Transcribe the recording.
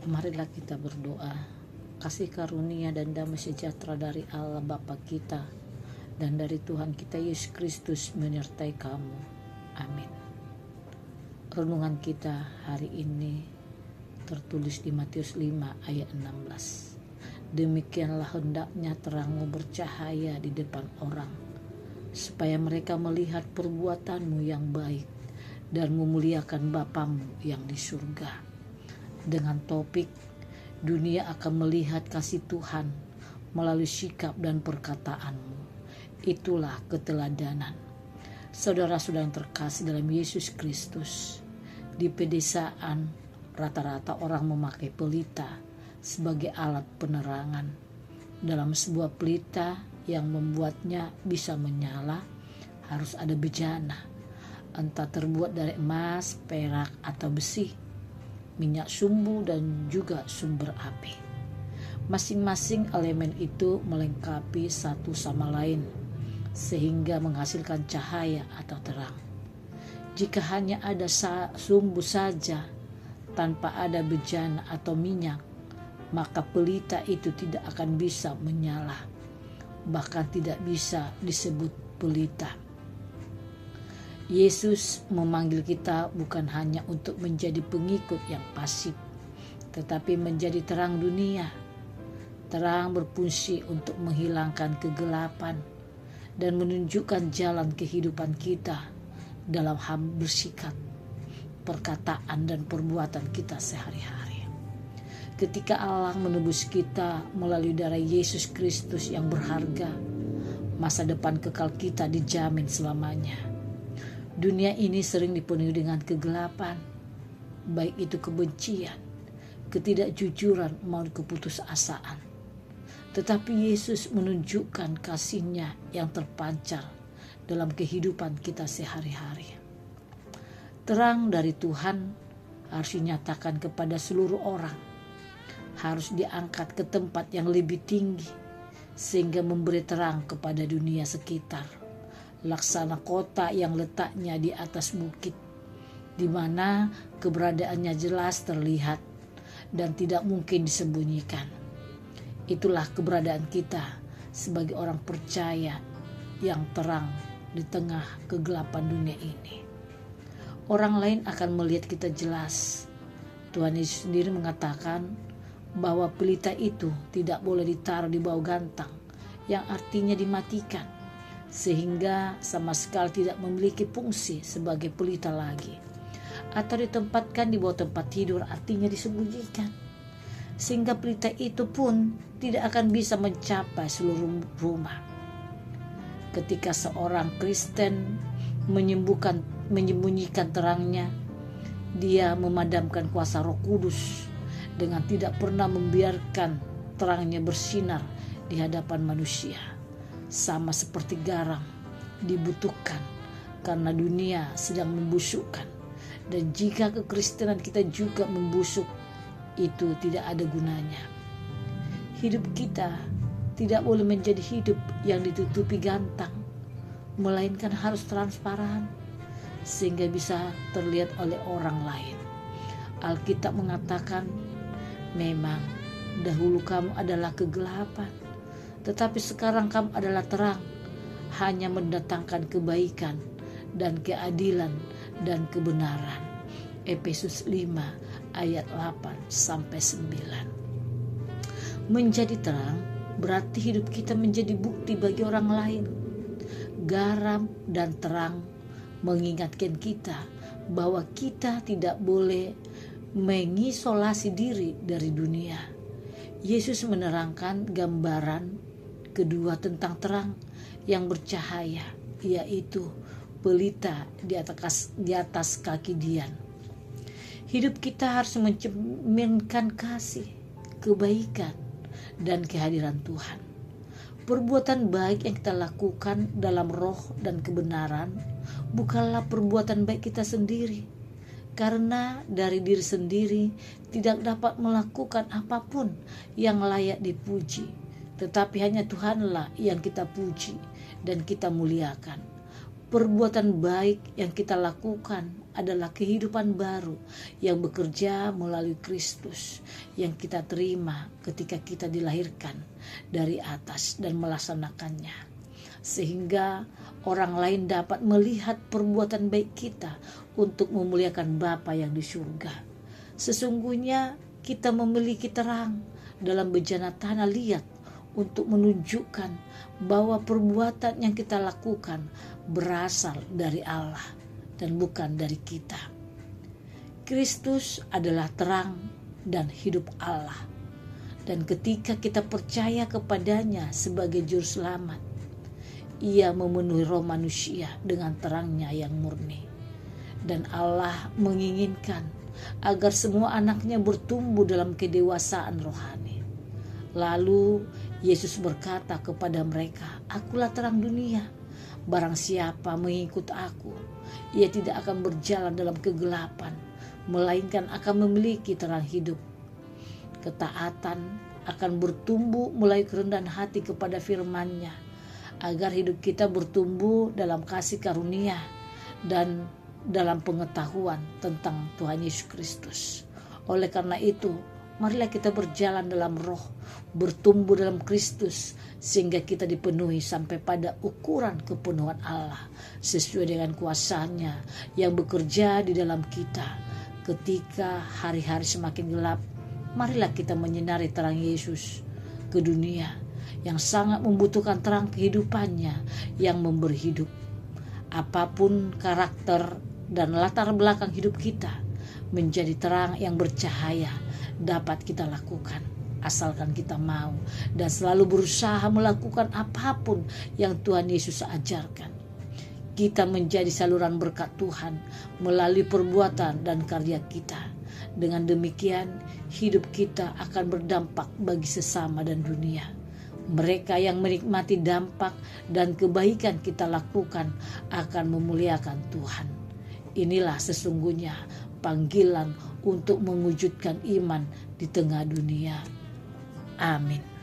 Marilah kita berdoa. Kasih karunia dan damai sejahtera dari Allah Bapa kita dan dari Tuhan kita Yesus Kristus menyertai kamu. Amin. Renungan kita hari ini tertulis di Matius 5 ayat 16. Demikianlah hendaknya terangmu bercahaya di depan orang, supaya mereka melihat perbuatanmu yang baik dan memuliakan Bapamu yang di surga. Dengan topik, dunia akan melihat kasih Tuhan melalui sikap dan perkataanmu. Itulah keteladanan. Saudara-saudara yang terkasih dalam Yesus Kristus, di pedesaan rata-rata orang memakai pelita sebagai alat penerangan. Dalam sebuah pelita yang membuatnya bisa menyala harus ada bejana, entah terbuat dari emas, perak, atau besi, minyak sumbu, dan juga sumber api. Masing-masing elemen itu melengkapi satu sama lain sehingga menghasilkan cahaya atau terang. Jika hanya ada sumbu saja tanpa ada bejana atau minyak, maka pelita itu tidak akan bisa menyala, bahkan tidak bisa disebut pelita. Yesus memanggil kita bukan hanya untuk menjadi pengikut yang pasif, tetapi menjadi terang dunia. Terang berfungsi untuk menghilangkan kegelapan dan menunjukkan jalan kehidupan kita dalam hal bersikap, perkataan, dan perbuatan kita sehari-hari. Ketika Allah menebus kita melalui darah Yesus Kristus yang berharga, masa depan kekal kita dijamin selamanya. Dunia ini sering dipenuhi dengan kegelapan, baik itu kebencian, ketidakjujuran, maupun keputusasaan. Tetapi Yesus menunjukkan kasih-Nya yang terpancar dalam kehidupan kita sehari-hari. Terang dari Tuhan harus dinyatakan kepada seluruh orang, harus diangkat ke tempat yang lebih tinggi sehingga memberi terang kepada dunia sekitar. Laksana kota yang letaknya di atas bukit, di mana keberadaannya jelas terlihat dan tidak mungkin disembunyikan. Itulah keberadaan kita sebagai orang percaya yang terang di tengah kegelapan dunia ini. Orang lain akan melihat kita jelas. Tuhan Yesus sendiri mengatakan bahwa pelita itu tidak boleh ditaruh di bawah gantang, yang artinya dimatikan, sehingga sama sekali tidak memiliki fungsi sebagai pelita lagi, atau ditempatkan di bawah tempat tidur, artinya disembunyikan, sehingga pelita itu pun tidak akan bisa mencapai seluruh rumah. Ketika seorang Kristen menyembunyikan terangnya, dia memadamkan kuasa Roh Kudus dengan tidak pernah membiarkan terangnya bersinar di hadapan manusia. Sama seperti garam dibutuhkan karena dunia sedang membusukkan, dan jika kekristenan kita juga membusuk, itu tidak ada gunanya. Hidup kita tidak boleh menjadi hidup yang ditutupi gantang, melainkan harus transparan sehingga bisa terlihat oleh orang lain. Alkitab mengatakan, memang dahulu kamu adalah kegelapan, tetapi sekarang kamu adalah terang, hanya mendatangkan kebaikan dan keadilan dan kebenaran. Efesus 5 ayat 8-9. Menjadi terang berarti hidup kita menjadi bukti bagi orang lain. Garam dan terang mengingatkan kita bahwa kita tidak boleh mengisolasi diri dari dunia. Yesus menerangkan gambaran kedua tentang terang yang bercahaya, yaitu pelita di atas kaki Dian. Hidup kita harus mencerminkan kasih, kebaikan, dan kehadiran Tuhan. Perbuatan baik yang kita lakukan dalam roh dan kebenaran bukanlah perbuatan baik kita sendiri, karena dari diri sendiri tidak dapat melakukan apapun yang layak dipuji, tetapi hanya Tuhanlah yang kita puji dan kita muliakan. perbuatan baik yang kita lakukan adalah kehidupan baru yang bekerja melalui Kristus yang kita terima ketika kita dilahirkan dari atas dan melaksanakannya. Sehingga orang lain dapat melihat perbuatan baik kita untuk memuliakan Bapa yang di surga. Sesungguhnya kita memiliki terang dalam bejana tanah liat untuk menunjukkan bahwa perbuatan yang kita lakukan berasal dari Allah dan bukan dari kita. Kristus adalah terang dan hidup Allah. Dan ketika kita percaya kepadanya sebagai juru selamat, ia memenuhi roh manusia dengan terangnya yang murni. Dan Allah menginginkan agar semua anaknya bertumbuh dalam kedewasaan rohani. Lalu Yesus berkata kepada mereka, "Akulah terang dunia. Barang siapa mengikut aku, ia tidak akan berjalan dalam kegelapan, melainkan akan memiliki terang hidup." Ketaatan akan bertumbuh mulai kerendahan hati kepada firman-Nya, agar hidup kita bertumbuh dalam kasih karunia dan dalam pengetahuan tentang Tuhan Yesus Kristus. Oleh karena itu, marilah kita berjalan dalam roh, bertumbuh dalam Kristus, sehingga kita dipenuhi sampai pada ukuran kepenuhan Allah sesuai dengan kuasa-Nya yang bekerja di dalam kita. Ketika hari-hari semakin gelap, marilah kita menyinari terang Yesus ke dunia yang sangat membutuhkan terang kehidupannya yang memberi hidup. Apapun karakter dan latar belakang hidup kita, menjadi terang yang bercahaya dapat kita lakukan asalkan kita mau dan selalu berusaha melakukan apapun yang Tuhan Yesus ajarkan. Kita menjadi saluran berkat Tuhan melalui perbuatan dan karya kita. Dengan demikian, hidup kita akan berdampak bagi sesama dan dunia. Mereka yang menikmati dampak dan kebaikan kita lakukan akan memuliakan Tuhan. Inilah sesungguhnya panggilan untuk mewujudkan iman di tengah dunia. Amin.